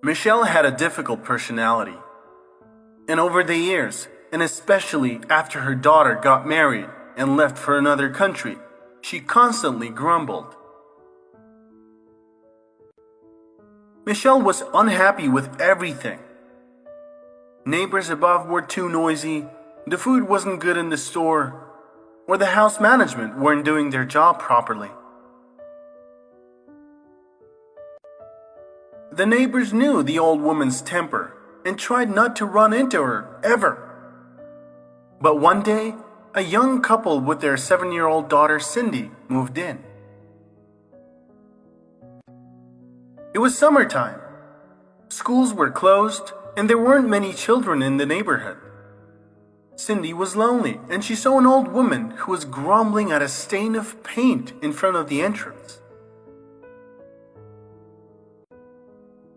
Michelle had a difficult personality. And over the years, and especially after her daughter got married and left for another country, she constantly grumbled. Michelle was unhappy with everything. Neighbors above were too noisy, the food wasn't good in the store, or the house management weren't doing their job properly. The neighbors knew the old woman's temper and tried not to run into her ever. But one day, a young couple with their 7-year-old daughter Cindy moved in. It was summertime. Schools were closed and there weren't many children in the neighborhood. Cindy was lonely and she saw an old woman who was grumbling at a stain of paint in front of the entrance.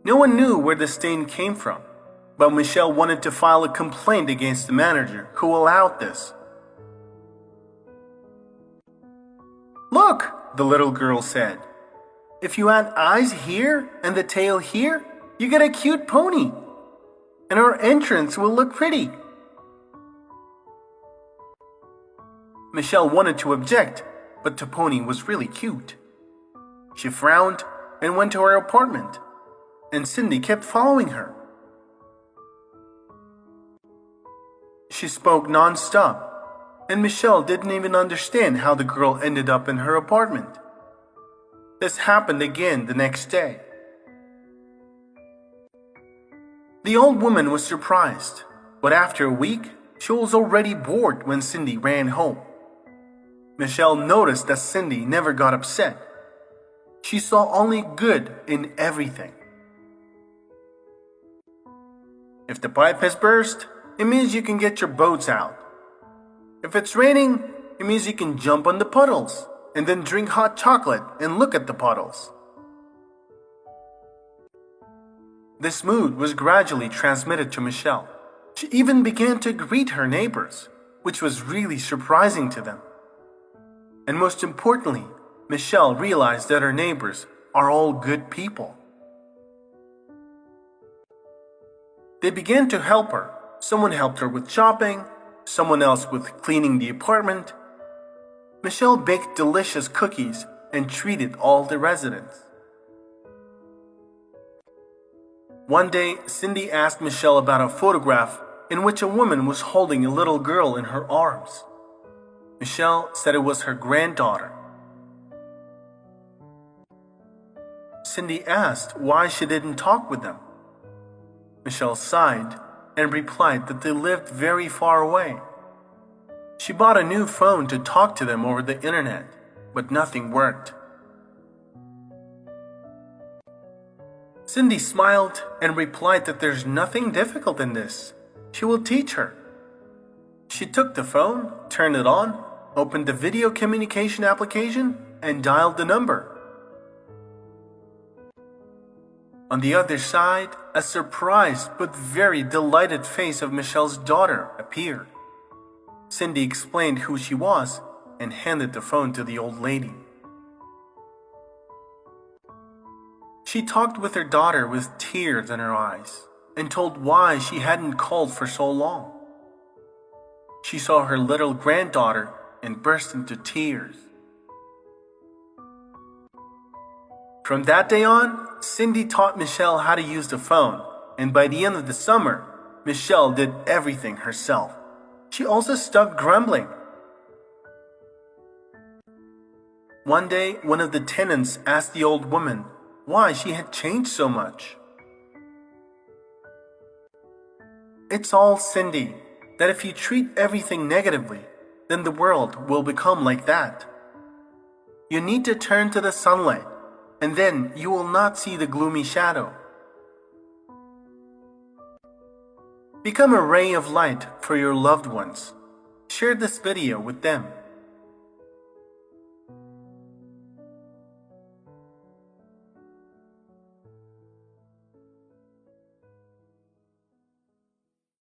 No one knew where the stain came from, but Michelle wanted to file a complaint against the manager who allowed this. "Look," the little girl said, "if you add eyes here and the tail here, you get a cute pony, and our entrance will look pretty." Michelle wanted to object, but the pony was really cute. She frowned and went to her apartment, and Cindy kept following her. She spoke non-stop, and Michelle didn't even understand how the girl ended up in her apartment. This happened again the next day. The old woman was surprised, but after a week, she was already bored when Cindy ran home. Michelle noticed that Cindy never got upset. She saw only good in everything. If the pipe has burst, it means you can get your boats out. If it's raining, it means you can jump on the puddles and then drink hot chocolate and look at the puddles. This mood was gradually transmitted to Michelle. She even began to greet her neighbors, which was really surprising to them. And most importantly, Michelle realized that her neighbors are all good people. They began to help her. Someone helped her with shopping, someone else with cleaning the apartment. Michelle baked delicious cookies and treated all the residents. One day, Cindy asked Michelle about a photograph in which a woman was holding a little girl in her arms. Michelle said it was her granddaughter. Cindy asked why she didn't talk with them. Michelle sighed and replied that they lived very far away. She bought a new phone to talk to them over the internet, but nothing worked. Cindy smiled and replied that there's nothing difficult in this. She will teach her. She took the phone, turned it on, opened the video communication application, and dialed the number. On the other side, a surprised but very delighted face of Michelle's daughter appeared. Cindy explained who she was and handed the phone to the old lady. She talked with her daughter with tears in her eyes and told why she hadn't called for so long. She saw her little granddaughter and burst into tears. From that day on, Cindy taught Michelle how to use the phone, and by the end of the summer, Michelle did everything herself. She also stopped grumbling. One day, one of the tenants asked the old woman why she had changed so much. "It's all Cindy, that if you treat everything negatively, then the world will become like that. You need to turn to the sunlight, and then you will not see the gloomy shadow. Become a ray of light for your loved ones. Share this video with them.